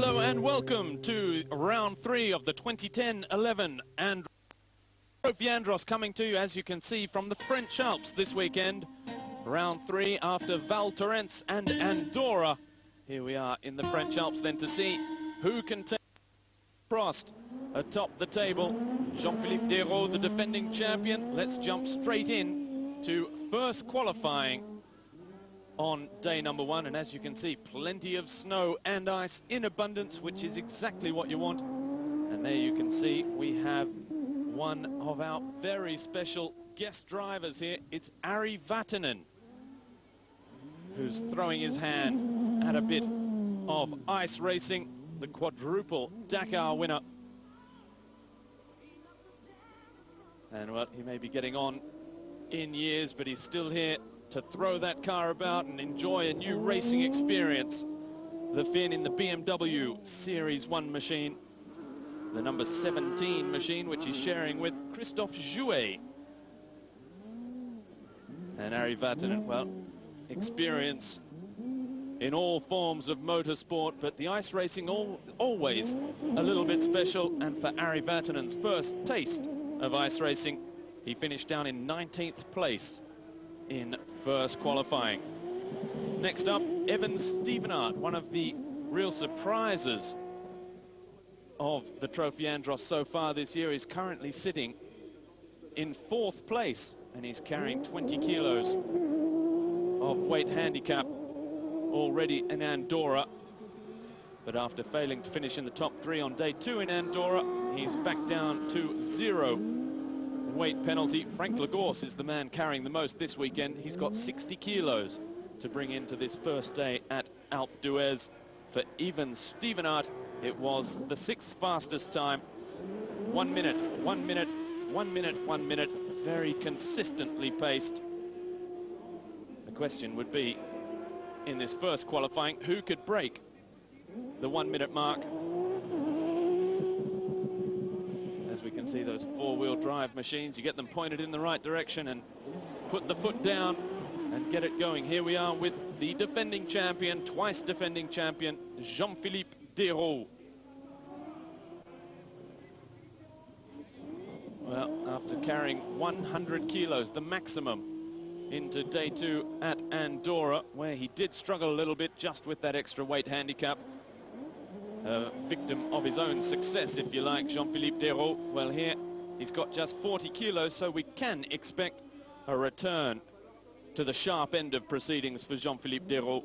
Hello and welcome to round 3 of the 2010-11 Andros Trophée Andros, coming to you, as you can see, from the French Alps this weekend. Round 3 after Val Thorens and Andorra. Here we are in the French Alps then to see who can take Prost atop the table. Jean-Philippe De Hall, the defending champion. Let's jump straight in to first qualifying on day number 1, and as you can see, plenty of snow and ice in abundance, which is exactly what you want. And there you can see we have one of our very special guest drivers here. It's Ari Vatanen, who's throwing his hand at a bit of ice racing, the quadruple Dakar winner. And well, he may be getting on in years, but he's still here to throw that car about and enjoy a new racing experience. The Finn in the BMW Series 1 machine, the number 17 machine, which he's sharing with Christophe Jouet. And Ari Vatanen, well, experience in all forms of motorsport, but the ice racing always a little bit special. And for Ari Vatanen's first taste of ice racing, he finished down in 19th place in first qualifying. Next up, Evan Stevenart, one of the real surprises of the Trophée Andros so far this year, is currently sitting in 4th place, and he's carrying 20 kilos of weight handicap already in Andorra. But after failing to finish in the top 3 on day 2 in Andorra, he's back down to 0 weight penalty. Frank Lagorce is the man carrying the most this weekend. He's got 60 kilos to bring into this first day at Alpe d'Huez. For Evan Stevenart, it was the 6th fastest time. 1 minute, 1 minute, 1 minute, 1 minute, very consistently paced. The question would be, in this first qualifying, who could break the 1 minute mark? As we can see, those 4-wheel drive machines, you get them pointed in the right direction and put the foot down and get it going. Here we are with the defending champion, twice defending champion, Jean-Philippe De Hall. Well, after carrying 100 kilos, the maximum, into day 2 at Andorra, where he did struggle a little bit just with that extra weight handicap. Victim of his own success, if you like, Jean-Philippe De Hall. Well, here he's got just 40 kilos, so we can expect a return to the sharp end of proceedings for Jean-Philippe De Hall.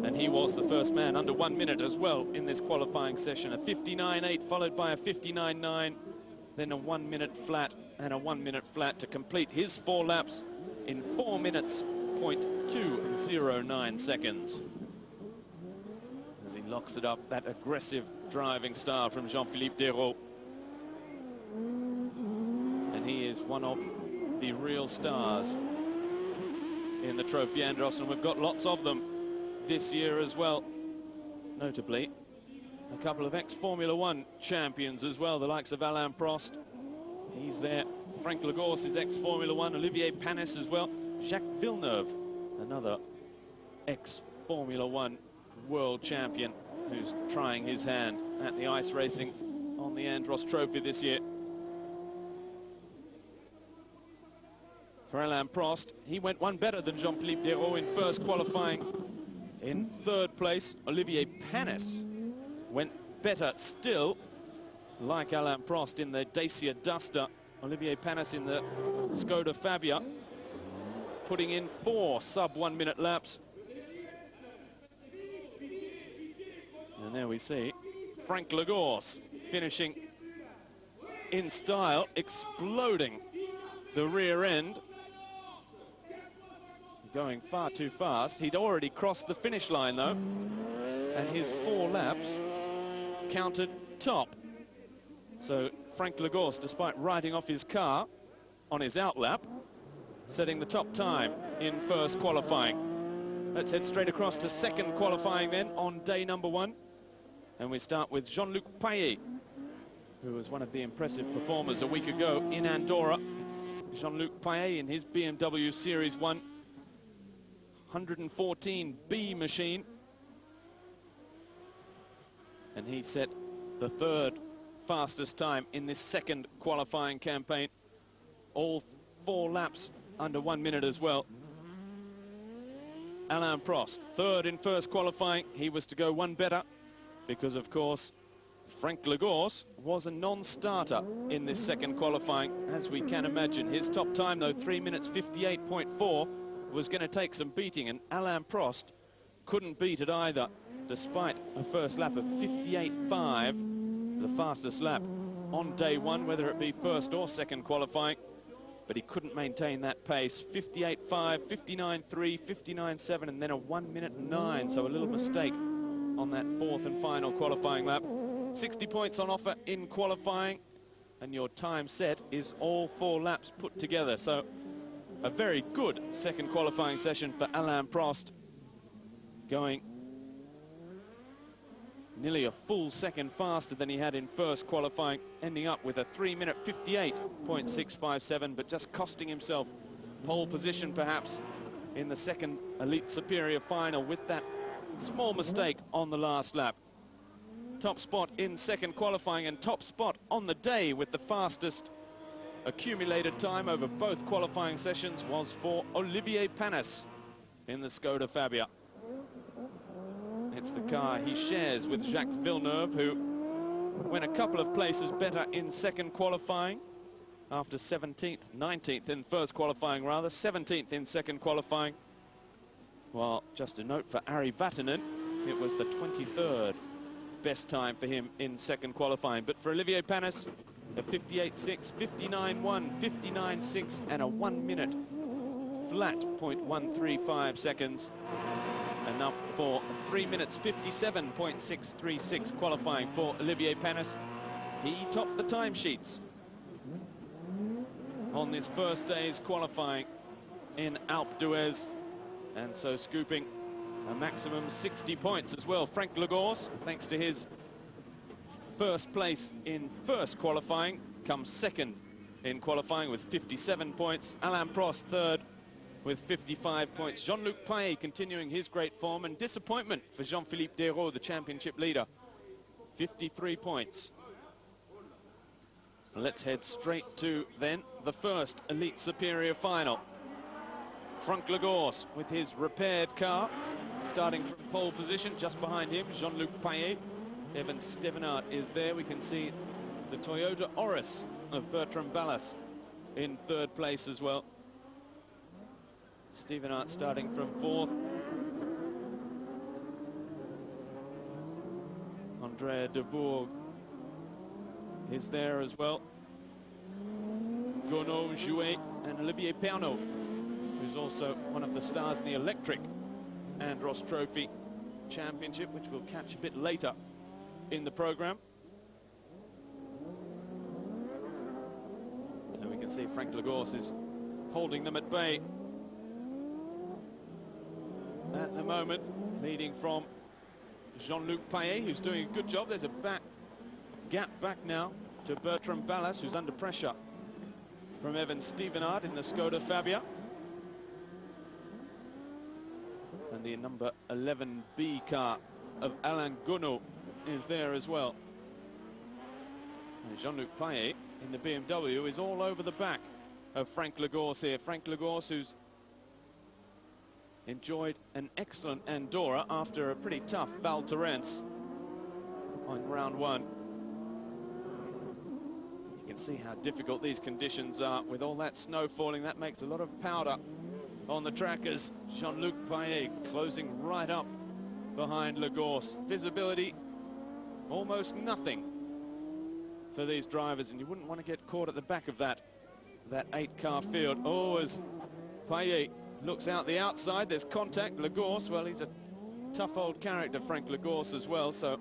And he was the first man under 1 minute as well in this qualifying session. A 59.8 followed by a 59.9, then a 1 minute flat and a 1 minute flat to complete his 4 laps in 4 minutes, 0.209 seconds. As he locks it up, that aggressive driving style from Jean-Philippe De Hall. And he is one of the real stars in the Trophée Andros, and we've got lots of them this year as well. Notably, a couple of ex-Formula 1 champions as well, the likes of Alain Prost. He's there. Frank Lagorce is ex-Formula 1. Olivier Panis as well. Jacques Villeneuve, another ex-Formula 1 world champion, who's trying his hand at the ice racing on the Andros Trophy this year. For Alain Prost, he went one better than Jean-Philippe De Hall in first qualifying. In 3rd place, Olivier Panis went better still, like Alain Prost in the Dacia Duster. Olivier Panis in the Skoda Fabia, putting in 4 sub-1 minute laps. And there we see Frank Lagorce finishing in style, exploding the rear end, going far too fast. He'd already crossed the finish line though, and his 4 laps counted top. So Frank Lagorce, despite riding off his car on his outlap, setting the top time in first qualifying. Let's head straight across to second qualifying then on day number 1. And we start with Jean-Luc Paillet, who was one of the impressive performers a week ago in Andorra. Jean-Luc Paillet in his BMW Series 1 114B machine. and he set the third fastest time in this second qualifying campaign. All 4 laps under 1 minute as well. Alain Prost, third in first qualifying. He was to go one better because, of course, Frank Lagorce was a non-starter in this second qualifying, as we can imagine. His top time, though, 3 minutes 58.4, was going to take some beating, and Alain Prost couldn't beat it either, despite a first lap of 58.5, the fastest lap on day one, whether it be first or second qualifying. But he couldn't maintain that pace. 58.5, 59.3, 59.7, and then a 1 minute 9, so a little mistake on that fourth and final qualifying lap. 60 points on offer in qualifying, and your time set is all 4 laps put together. So a very good second qualifying session for Alain Prost, going nearly a full second faster than he had in first qualifying, ending up with a 3 minute 58.657, but just costing himself pole position perhaps in the second Elite Superior final with that small mistake on the last lap. Top spot in second qualifying and top spot on the day with the fastest accumulated time over both qualifying sessions was for Olivier Panis in the Skoda Fabia. It's the car he shares with Jacques Villeneuve, who went a couple of places better in second qualifying after 17th, 19th in first qualifying rather, 17th in second qualifying. Well, just a note for Ari Vatanen, it was the 23rd best time for him in second qualifying. But for Olivier Panis, a 58.6, 59.1, 59.6, and a 1 minute flat 0.135 seconds. Enough for 3 minutes 57.636 qualifying for Olivier Panis. He topped the timesheets on this first day's qualifying in Alpe d'Huez, and so scooping a maximum 60 points as well. Frank Lagorce, thanks to his first place in first qualifying, comes second in qualifying with 57 points. Alain Prost third with 55 points. Jean-Luc Paillet continuing his great form, and disappointment for Jean-Philippe De Hall, the championship leader, 53 points. Let's head straight to then the first Elite Superior final. Frank Lagorce with his repaired car, starting from pole position. Just behind him, Jean-Luc Paillet. Evan Stevenart is there. We can see the Toyota Auris of Bertrand Ballas in third place as well. Stevenart starting from fourth. Andrea de Bourg is there as well. Gonneau, Jouet, and Olivier Pernot, who's also one of the stars in the electric Andros Trophy Championship, which we'll catch a bit later in the program. And we can see Frank Lagorce is holding them at bay at the moment, leading from Jean-Luc Paillet, who's doing a good job. There's a gap back now to Bertrand Ballas, who's under pressure from Evan Stevenart in the Skoda Fabia. And the number 11B car of Alain Gonneau is there as well. And Jean-Luc Paillet in the BMW is all over the back of Frank Lagorce here. Frank Lagorce, who's enjoyed an excellent Andorra after a pretty tough Val Thorens on round one. You can see how difficult these conditions are with all that snow falling. That makes a lot of powder on the track as Jean-Luc Paillet closing right up behind Lagorce. Visibility almost nothing for these drivers, and you wouldn't want to get caught at the back of that 8-car field. Oh, as Paillet looks out the outside, there's contact. Lagorce, well, he's a tough old character, Frank Lagorce, as well, so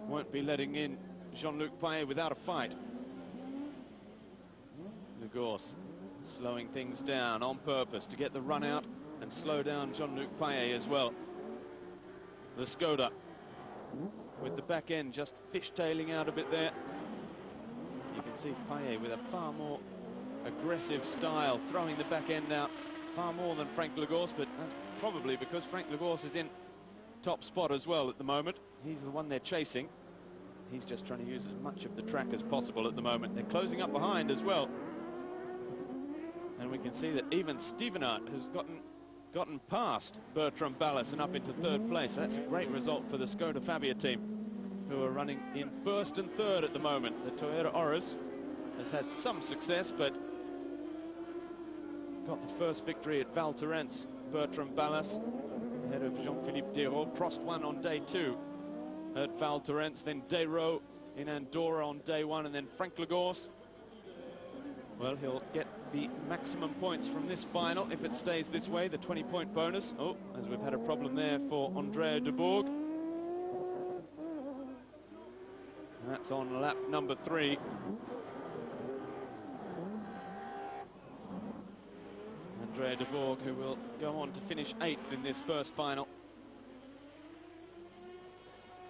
won't be letting in Jean-Luc Paillet without a fight. Lagorce slowing things down on purpose to get the run out and slow down Jean-Luc Paillet as well. The Skoda with the back end just fishtailing out a bit there. You can see Paillet with a far more aggressive style, throwing the back end out far more than Frank Lagorce, but that's probably because Frank Lagorce is in top spot as well at the moment. He's the one they're chasing. He's just trying to use as much of the track as possible at the moment. They're closing up behind as well. And we can see that even Stevenart has gotten past Bertrand Ballas and up into third place. That's a great result for the Skoda Fabia team, who are running in first and third at the moment. The Toyota Auris has had some success, but got the first victory at Val Thorens. Bertrand Ballas, ahead of Jean-Philippe De Hall. Prost won on day 2 at Val Thorens, then Desraux in Andorra on day 1, and then Frank Lagorce. Well, he'll get the maximum points from this final if it stays this way, the 20-point bonus. Oh, as we've had a problem there for Andrea de Bourg. And that's on lap number 3. Andrea de Bourg, who will go on to finish 8th in this first final,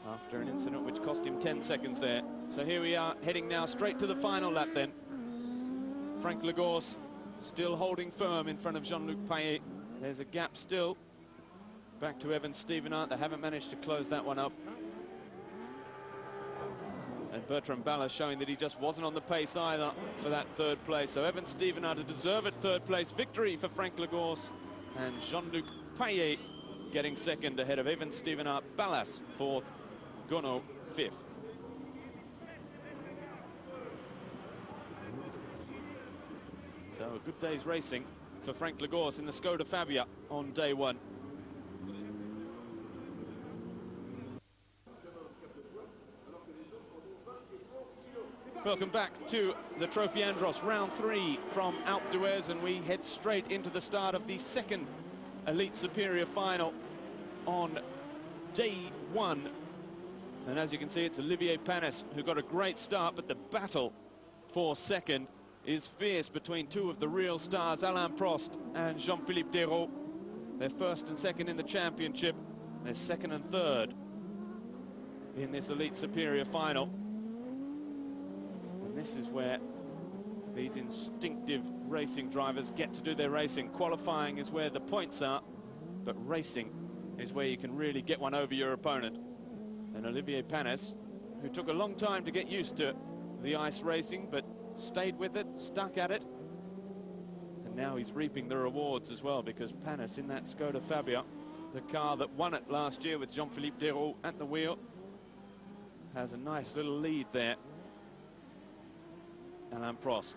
after an incident which cost him 10 seconds there. So here we are, heading now straight to the final lap then. Frank Lagorce still holding firm in front of Jean-Luc Payet. There's a gap still. Back to Evan Stevenart. They haven't managed to close that one up. And Bertrand Ballas showing that he just wasn't on the pace either for that third place. So Evan Stevenart, a deserved third place victory for Frank Lagorce, and Jean-Luc Payet getting second ahead of Evan Stevenart, Ballas fourth, Gonneau fifth. So a good day's racing for Frank Lagorce in the Skoda Fabia on day 1. Welcome back to the Trophée Andros, round 3 from Alpe d'Huez, and we head straight into the start of the second Elite Superior final on day 1. And as you can see, it's Olivier Panis who got a great start, but the battle for second is fierce between two of the real stars, Alain Prost and Jean-Philippe De Hall. They're first and second in the championship. They're second and third in this Elite Superior final. And this is where these instinctive racing drivers get to do their racing. Qualifying is where the points are, but racing is where you can really get one over your opponent. And Olivier Panis, who took a long time to get used to the ice racing, but stayed with it, stuck at it, and now he's reaping the rewards as well, because Panis in that Skoda Fabia, the car that won it last year with Jean-Philippe De Hall at the wheel, has a nice little lead there. Alain Prost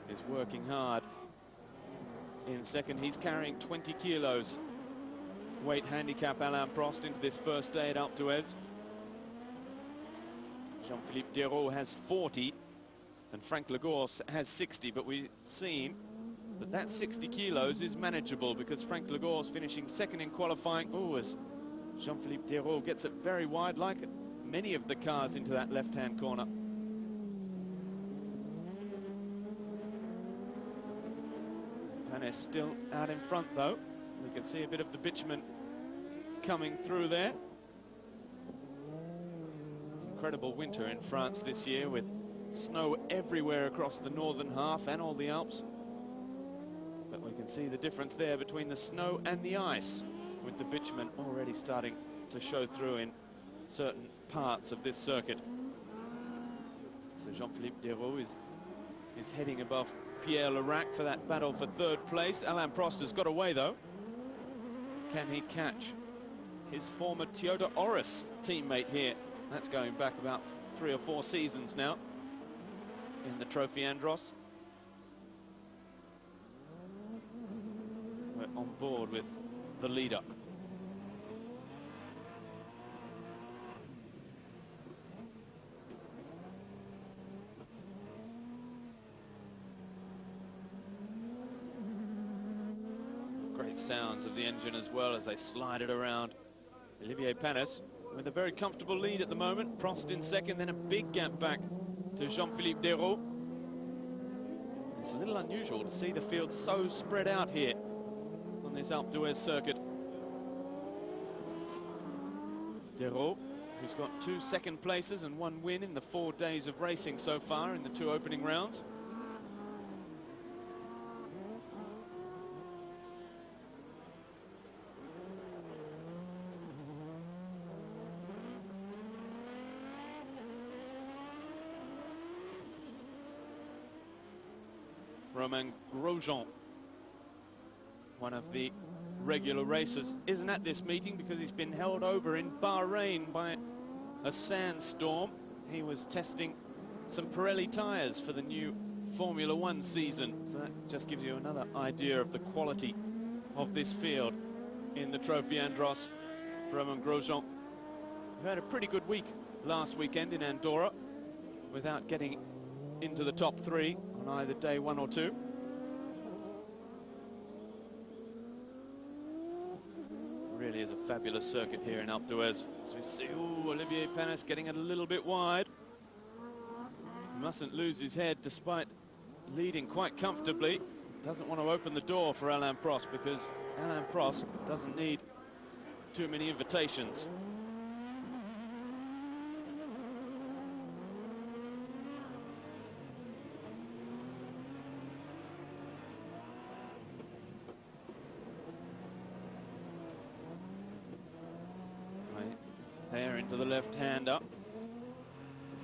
is working hard in second. He's carrying 20 kilos weight handicap, Alain Prost, into this first day at Alpe d'Huez. Jean-Philippe De Hall has 40 and Frank Lagorce has 60, but we've seen that that 60 kilos is manageable, because Frank Lagorce finishing second in qualifying. Oh, as Jean-Philippe De Hall gets it very wide, like many of the cars, into that left-hand corner. Panis still out in front though. We can see a bit of the bitumen coming through there. Incredible winter in France this year, with snow everywhere across the northern half and all the Alps. But we can see the difference there between the snow and the ice, with the bitumen already starting to show through in certain parts of this circuit. So Jean-Philippe De Hall is heading above Pierre Lerac for that battle for third place. Alain Prost has got away though. Can he catch his former Toyota Auris teammate here? That's going back about 3 or 4 seasons now in the Trophée Andros. We're on board with the leader. Great sounds of the engine as well as they slide it around. Olivier Panis with a very comfortable lead at the moment. Prost in second, then a big gap back to Jean-Philippe De Hall. It's a little unusual to see the field so spread out here on this Alpe d'Huez circuit. De Hall, who's got 2 second places and 1 win in the 4 days of racing so far in the 2 opening rounds. Romain Grosjean, one of the regular racers, isn't at this meeting because he's been held over in Bahrain by a sandstorm. He was testing some Pirelli tyres for the new Formula One season, so that just gives you another idea of the quality of this field in the Trophée Andros. Romain Grosjean, who had a pretty good week last weekend in Andorra without getting into the top three on either day 1 or 2. Really is a fabulous circuit here in Alpe d'Huez. As we see, ooh, Olivier Panis getting it a little bit wide. He mustn't lose his head despite leading quite comfortably. Doesn't want to open the door for Alain Prost because Alain Prost doesn't need too many invitations. There into the left-hander.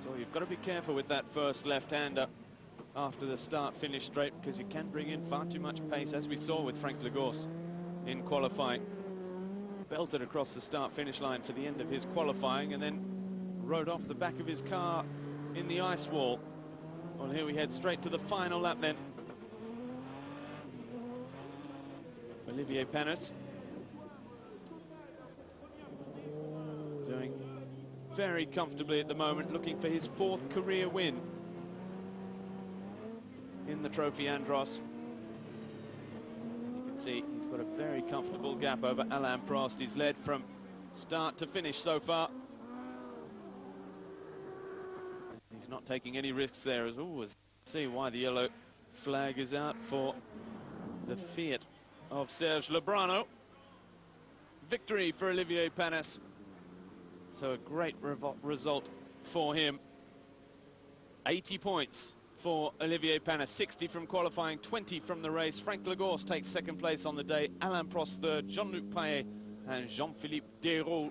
So you've got to be careful with that first left-hander after the start-finish straight, because you can bring in far too much pace, as we saw with Frank Lagos in qualifying. Belted across the start-finish line for the end of his qualifying and then rode off the back of his car in the ice wall. Well, here we head straight to the final lap then. Olivier Panis doing very comfortably at the moment, looking for his 4th career win in the Trophée Andros. You can see he's got a very comfortable gap over Alain Prost. He's led from start to finish so far. He's not taking any risks there as always. See why the yellow flag is out for the Fiat of Serge Lebrano. Victory for Olivier Panis. So a great result for him. 80 points for Olivier Panis, 60 from qualifying, 20 from the race. Frank Lagos takes 2nd place on the day, Alain Prost 3rd, Jean-Luc Paillet and Jean-Philippe De Hall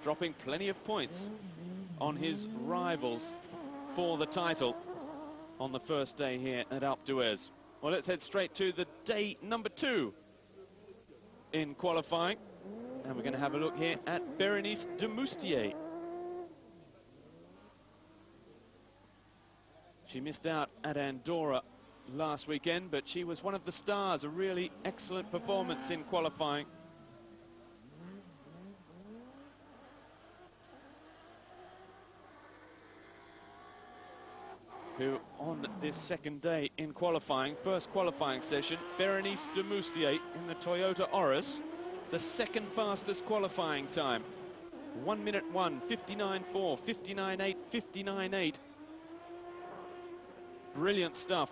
dropping plenty of points on his rivals for the title on the first day here at Alpe d'Huez. Well, let's head straight to the day number 2 in qualifying. And we're going to have a look here at Berenice De Moustier. She missed out at Andorra last weekend, but she was one of the stars, a really excellent performance in qualifying. Who on this 2nd day in qualifying, first qualifying session, Berenice De Moustier in the Toyota Auris, the 2nd fastest qualifying time. 1 minute 1, 59.4, 59.8, 59.8. Brilliant stuff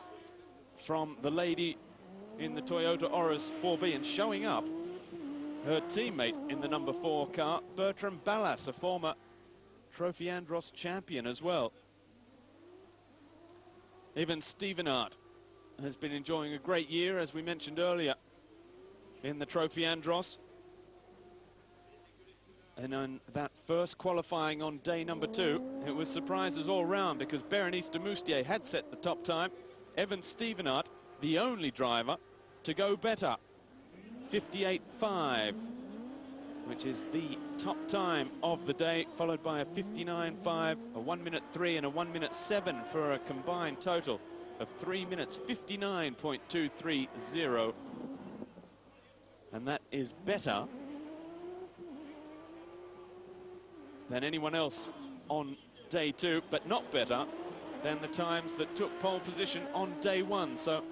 from the lady in the Toyota Auris 4B, and showing up her teammate in the number 4 car, Bertrand Ballas, a former Trophée Andros champion as well. Even Stevenart has been enjoying a great year, as we mentioned earlier, in the Trophée Andros. And on that first qualifying on day number 2, it was surprises all round because Berenice De Moustier had set the top time. Evan Stevenart, the only driver to go better. 58.5, which is the top time of the day, followed by a 59.5, a 1 minute 3 and a 1 minute 7 for a combined total of 3 minutes 59.230. And that is better than anyone else on day 2, but not better than the times that took pole position on day 1. So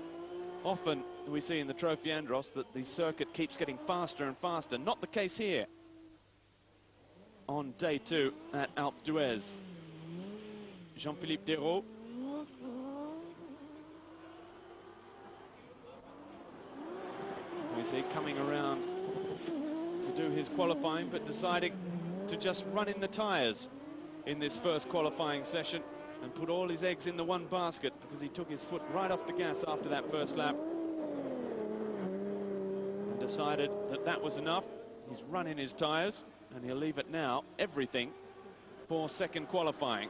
often we see in the Trophée Andros that the circuit keeps getting faster and faster. Not the case here on day 2 at Alpe d'Huez. Jean-Philippe De Hall. We see coming around to do his qualifying, but deciding to just run in the tyres in this first qualifying session and put all his eggs in the one basket, because he took his foot right off the gas after that first lap and decided that that was enough. He's run in his tyres and he'll leave it now, everything, for 2nd qualifying.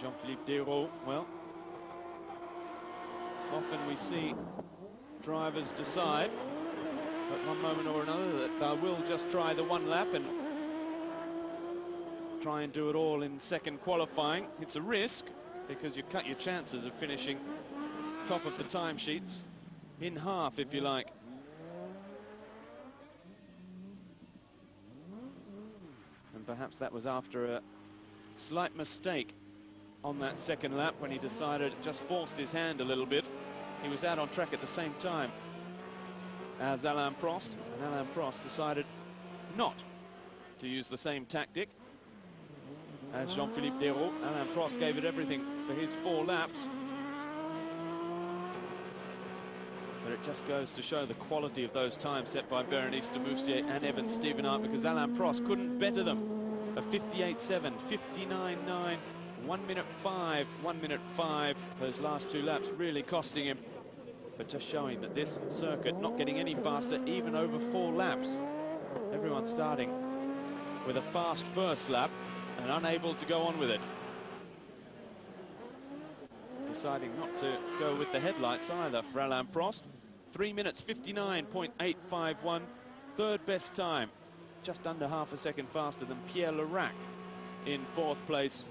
Jean-Philippe De Hall, well, often we see drivers decide at one moment or another that they will just try the one lap and try and do it all in second qualifying. It's a risk because you cut your chances of finishing top of the timesheets in half, if you like. And perhaps that was after a slight mistake on that second lap when he decided, just forced his hand a little bit. He was out on track at the same time as Alain Prost, and Alain Prost decided not to use the same tactic as Jean-Philippe De Hall. Alain Prost gave it everything for his 4 laps. But it just goes to show the quality of those times set by Berenice De Moustier and Evan Stevenart, because Alain Prost couldn't better them. A 58.7, 59.9, 1 minute 5, 1 minute 5. Those last 2 laps really costing him, but just showing that this circuit not getting any faster even over 4 laps. Everyone starting with a fast first lap and unable to go on with it. Deciding not to go with the headlights either for Alain Prost. 3 minutes 59.851, third best time, just under half a second faster than Pierre Lerac in 4th place,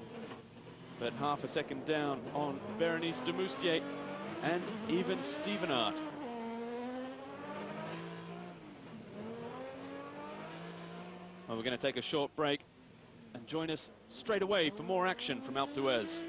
but half a second down on Berenice De Moustier and even Stevenart. Well, we're going to take a short break and join us straight away for more action from Alpe d'Huez.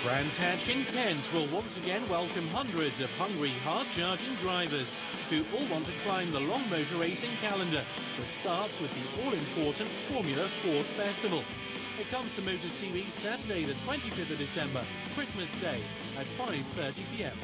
Brands Hatch in Kent will once again welcome hundreds of hungry, hard-charging drivers who all want to climb the long motor racing calendar that starts with the all-important Formula Ford Festival. It comes to Motors TV Saturday the 25th of December, Christmas Day at 5:30 p.m.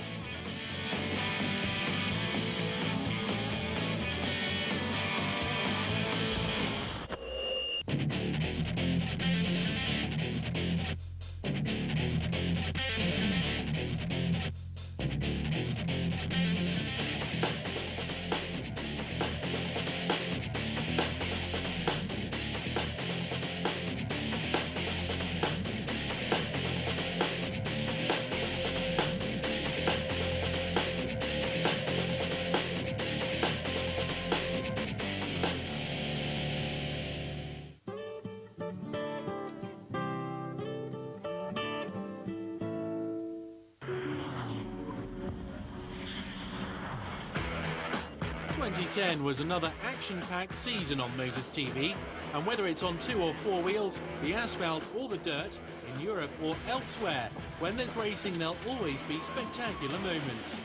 2010 was another action-packed season on Motors TV, and whether it's on 2 or 4 wheels, the asphalt or the dirt, in Europe or elsewhere, when there's racing there'll always be spectacular moments.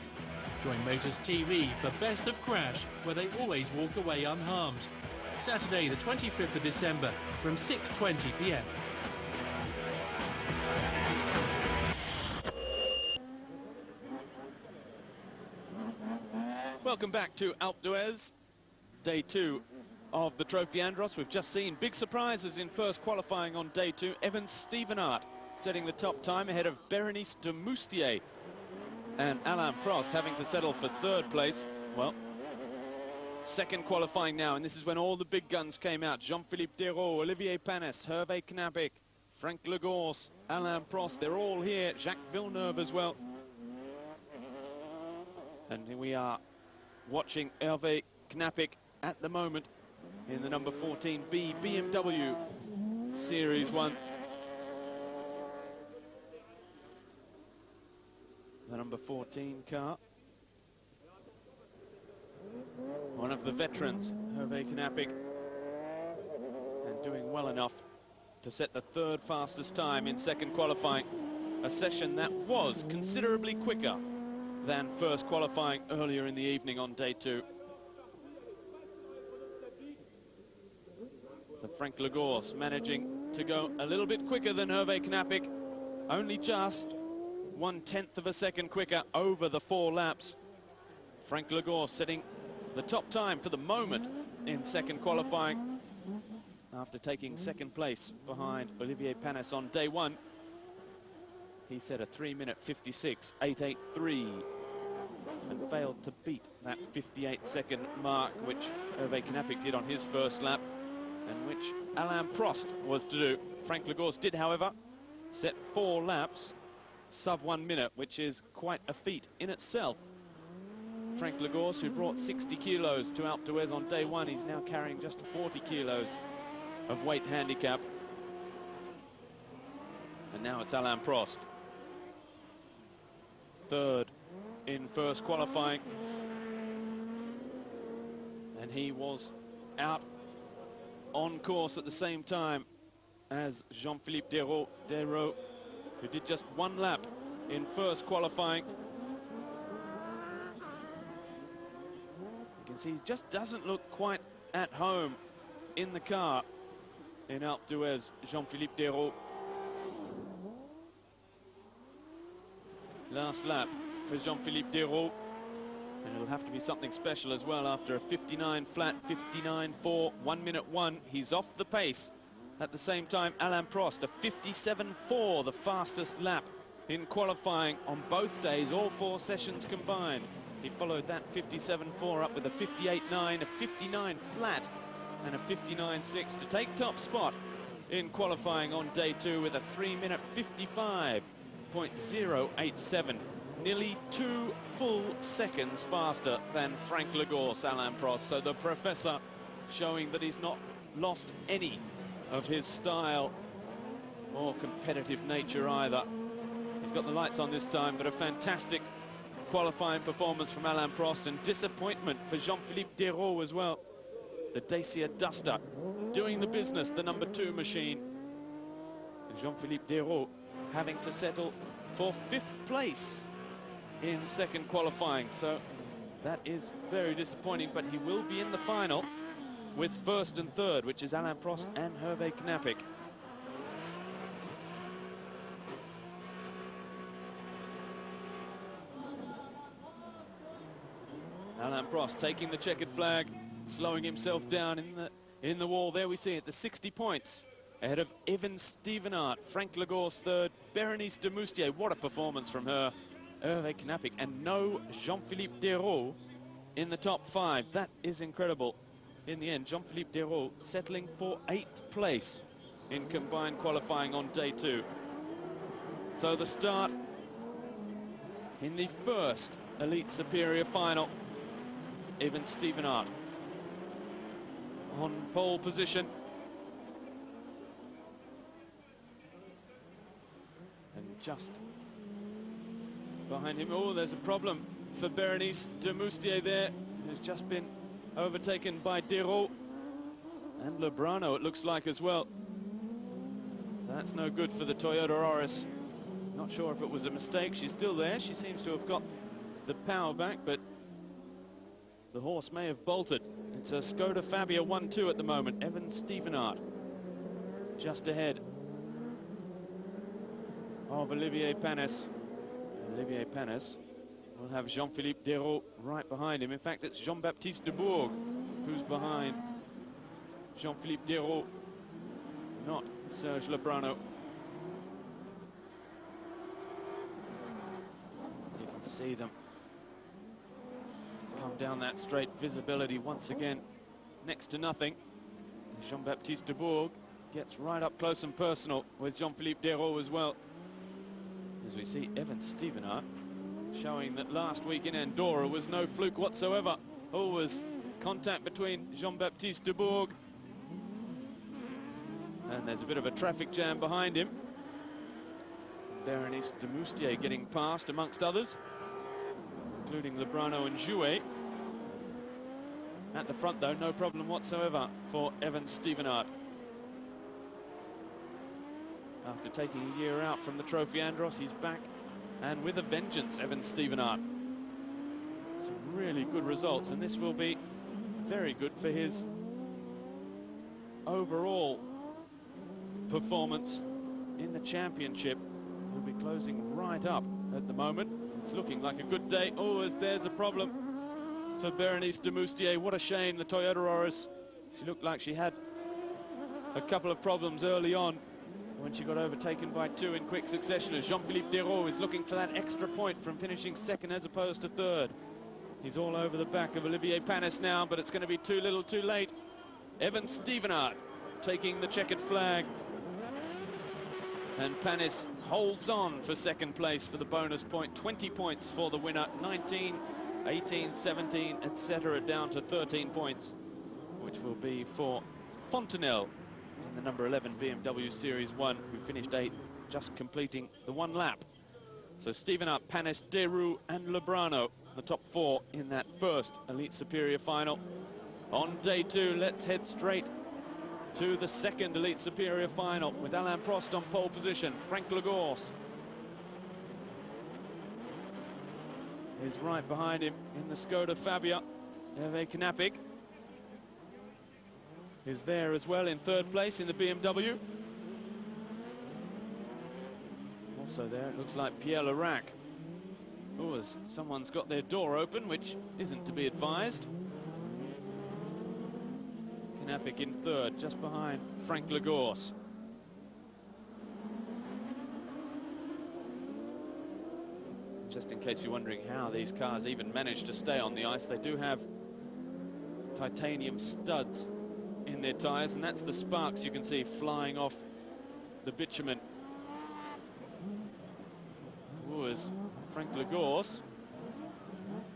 Join Motors TV for Best of Crash, where they always walk away unharmed. Saturday the 25th of December from 6:20 p.m. Welcome back to Alpe d'Huez, day 2 of the Trophée Andros. We've just seen big surprises in first qualifying on day 2. Evan Stevenart setting the top time ahead of Berenice De Moustier, and Alain Prost having to settle for 3rd place. Well, second qualifying now, and this is when all the big guns came out. Jean-Philippe De Hall, Olivier Panis, Hervé Knappich, Frank Legors, Alain Prost, they're all here. Jacques Villeneuve as well. And here we are watching Hervé Knappich at the moment in the number 14B BMW Series 1. The number 14 car. One of the veterans, Hervé Knappich, and doing well enough to set the 3rd fastest time in second qualifying. A session that was considerably quicker than first qualifying earlier in the evening on day 2. So Frank Legors managing to go a little bit quicker than Hervé Knappich, only just 1/10 of a second quicker over the 4 laps. Frank Legors setting the top time for the moment in second qualifying after taking second place behind Olivier Panis on day one. He set a 3-minute 56.883 and failed to beat that 58-second mark, which Hervé Knappig did on his first lap, and which Alain Prost was to do. Frank Lagorce did, however, set 4 laps sub 1 minute, which is quite a feat in itself. Frank Lagorce, who brought 60 kilos to Alpe d'Huez on day one, he's now carrying just 40 kilos of weight handicap. And now it's Alain Prost, third in first qualifying, and he was out on course at the same time as Jean-Philippe De Hall, who did just 1 lap in first qualifying. You can see he just doesn't look quite at home in the car in Alpe d'Huez, Jean-Philippe De Hall. Last lap for Jean-Philippe De Hall, and it'll have to be something special as well after a 59 flat, 59.4, 1 minute 1. He's off the pace. At the same time, Alain Prost, a 57.4, the fastest lap in qualifying on both days, all 4 sessions combined. He followed that 57.4 up with a 58.9, a 59 flat, and a 59.6 to take top spot in qualifying on day 2 with a 3-minute 55.087. Nearly 2 full seconds faster than Frank Lagorce, Alain Prost. So the professor showing that he's not lost any of his style or competitive nature either. He's got the lights on this time, but a fantastic qualifying performance from Alain Prost, and disappointment for Jean-Philippe De Hall as well. The Dacia Duster doing the business, the number 2 machine. Jean-Philippe De Hall having to settle for 5th place in second qualifying, so that is very disappointing, but he will be in the final with 1st and 3rd, which is Alain Prost and Hervé Knappig. Alain Prost taking the checkered flag, slowing himself down in the wall. There we see it, the 60 points ahead of Evan Stevenart, Frank Lagorce 3rd, Berenice De Moustier. What a performance from her, Hervé Knappig, and no Jean-Philippe De Hall in the top 5. That is incredible. In the end, Jean-Philippe De Hall settling for 8th place in combined qualifying on day 2. So the start in the first Elite Superior final. Evan Stevenart on pole position. And just behind him, oh, there's a problem for Berenice De Moustier there, who's just been overtaken by De Hall and Lebrano, it looks like, as well. That's no good for the Toyota Auris. Not sure if it was a mistake. She's still there. She seems to have got the power back, but the horse may have bolted. It's a Skoda Fabia 1-2 at the moment. Evan Stevenart just ahead of Olivier Panis. Olivier Panis will have Jean-Philippe De Hall right behind him. In fact, it's Jean-Baptiste de Bourg who's behind Jean-Philippe De Hall, not Serge Lebrano. You can see them come down that straight. Visibility once again next to nothing. Jean-Baptiste de Bourg gets right up close and personal with Jean-Philippe De Hall as well. As we see Evan Stevenart showing that last week in Andorra was no fluke whatsoever. Always contact between Jean-Baptiste de Bourg. And there's a bit of a traffic jam behind him. Berenice De Moustier getting past amongst others, including Lebrano and Jouet. At the front, though, no problem whatsoever for Evan Stevenart. After taking a year out from the Trophée Andros, he's back, and with a vengeance, Evan Stevenart. Some really good results, and this will be very good for his overall performance in the championship. He'll be closing right up at the moment. It's looking like a good day. Oh, there's a problem for Berenice De Moustier. What a shame, the Toyota Auris. She looked like she had a couple of problems early on when she got overtaken by two in quick succession, as Jean-Philippe De Hall is looking for that extra point from finishing second as opposed to third. He's all over the back of Olivier Panis now, but it's going to be too little too late. Evan Stevenard taking the checkered flag. And Panis holds on for second place for the bonus point. 20 points for the winner, 19, 18, 17, etc. down to 13 points, which will be for Fontenelle in the number 11 BMW Series 1, who finished 8th, just completing the one lap. So Stevenard, Panis, Deroux and Lebrano, the top four in that first Elite Superior final. On day two, let's head straight to the second Elite Superior final with Alain Prost on pole position. Frank Lagorce is right behind him in the Skoda Fabia. Hervé Knapik is there as well in third place in the BMW. Also there, it looks like Pierre Lerac. Oh, as someone's got their door open, which isn't to be advised. Knapik in third, just behind Frank Lagorce. Just in case you're wondering how these cars even manage to stay on the ice, they do have titanium studs in their tyres, and that's the sparks you can see flying off the bitumen. Was Frank Lagorce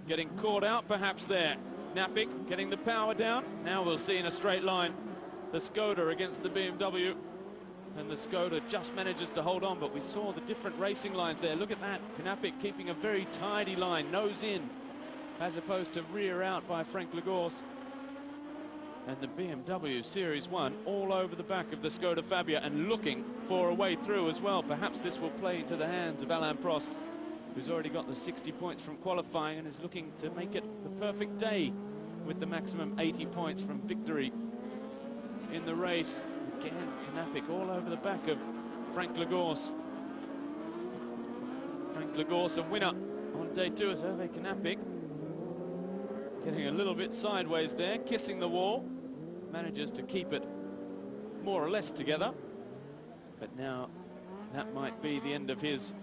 getting caught out perhaps there. Knapik getting the power down. Now we'll see in a straight line the Skoda against the BMW, and the Skoda just manages to hold on, but we saw the different racing lines there. Look at that, Knapik keeping a very tidy line, nose in, as opposed to rear out by Frank Lagorce. And the BMW Series 1 all over the back of the Skoda Fabia and looking for a way through as well. Perhaps this will play into the hands of Alain Prost, who's already got the 60 points from qualifying and is looking to make it the perfect day with the maximum 80 points from victory in the race. Again, Knapik all over the back of Frank Lagorce. Frank Lagorce, a winner on day two, as Hervé Knapik getting a little bit sideways there, kissing the wall. Manages to keep it more or less together, but now that might be the end of his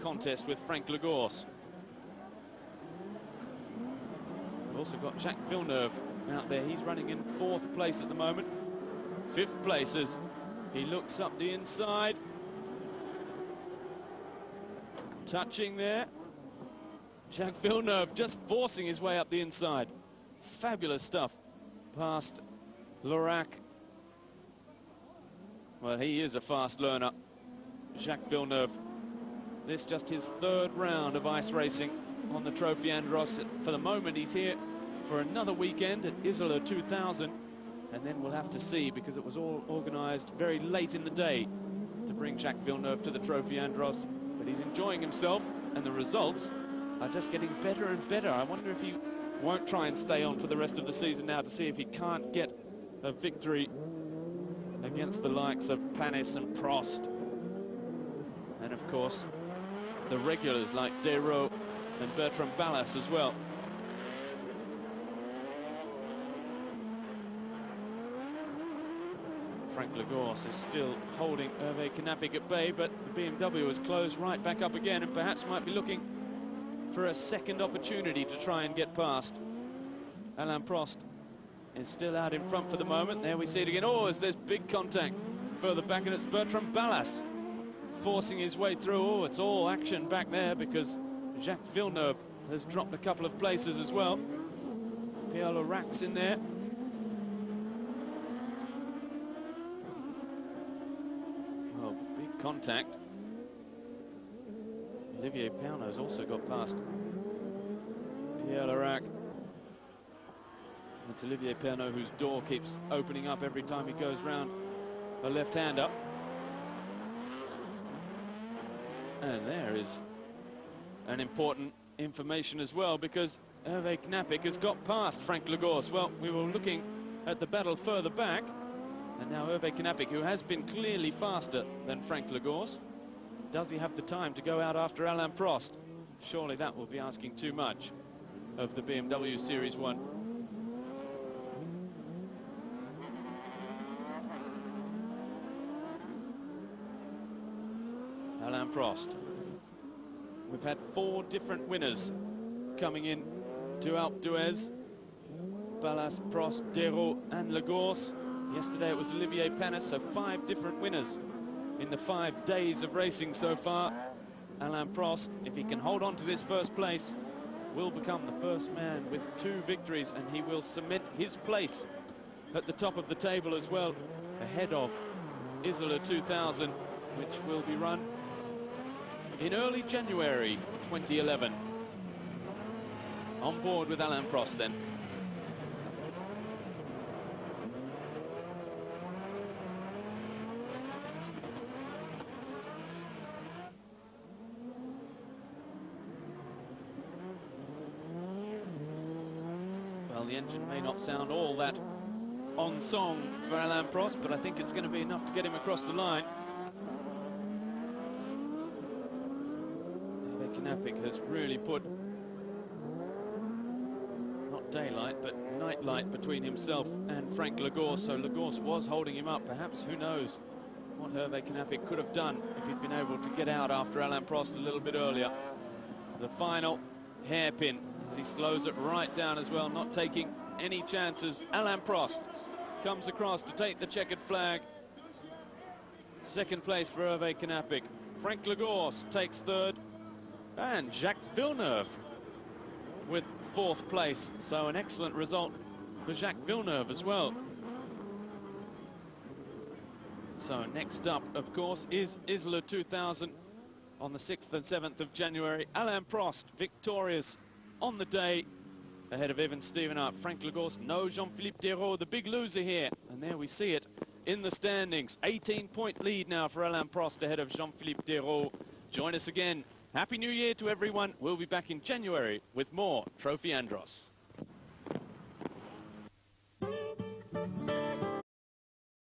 contest with Frank Lagorce. We've also got Jacques Villeneuve out there. He's running in fourth place at the moment. Fifth place as he looks up the inside. Touching there. Jacques Villeneuve just forcing his way up the inside. Fabulous stuff past Lerac. Well, he is a fast learner, Jacques Villeneuve. This just his third round of ice racing on the Trophée Andros. For the moment, he's here for another weekend at Isola 2000, and then we'll have to see, because it was all organised very late in the day to bring Jacques Villeneuve to the Trophée Andros. But he's enjoying himself, and the results are just getting better and better. I wonder if he won't try and stay on for the rest of the season now to see if he can't get a victory against the likes of Panis and Prost, and of course the regulars like Deroux and Bertrand Ballas as well. Frank Lagorce is still holding Hervé Knapik at bay, but the BMW has closed right back up again and perhaps might be looking for a second opportunity to try and get past. Alain Prost is still out in front for the moment. There we see it again. Oh, as there's big contact further back, and it's Bertrand Ballas forcing his way through. Oh, it's all action back there because Jacques Villeneuve has dropped a couple of places as well. Pierre Lerac's in there. Oh, big contact. Olivier Pernot's also got past Pierre Lerac. It's Olivier Pernot whose door keeps opening up every time he goes round a left-hander. And there is an important information as well, because Hervé Knapik has got past Frank Lagorce. Well, we were looking at the battle further back, and now Hervé Knapik, who has been clearly faster than Frank Lagorce, does he have the time to go out after Alain Prost? Surely that will be asking too much. of the BMW Series 1. Alain Prost. We've had 4 different winners coming in to Alpe d'Huez. Ballas, Prost, De Hall and Lagos. Yesterday it was Olivier Panis, so 5 different winners in the 5 days of racing so far. Alain Prost, if he can hold on to this first place, will become the first man with 2 victories, and he will cement his place at the top of the table as well, ahead of Isola 2000, which will be run in early January 2011. On board with Alain Prost then. Well, the engine may not sound all that on song for Alain Prost, but I think it's going to be enough to get him across the line. Has really put not daylight but nightlight between himself and Frank Lagos, so Lagos was holding him up. Perhaps, who knows what Hervé Knappig could have done if he'd been able to get out after Alain Prost a little bit earlier. The final hairpin as he slows it right down as well, not taking any chances. Alain Prost comes across to take the checkered flag. Second place for Hervé Knappig. Frank Lagos takes 3rd. And Jacques Villeneuve with 4th place. So an excellent result for Jacques Villeneuve as well. So next up, of course, is Isola 2000 on the 6th and 7th of January. Alain Prost victorious on the day ahead of Evan Stevenart. Frank Lagos, no Jean-Philippe De Hall, the big loser here. And there we see it in the standings. 18-point lead now for Alain Prost ahead of Jean-Philippe De Hall. Join us again. Happy New Year to everyone. We'll be back in January with more Trophy Andros.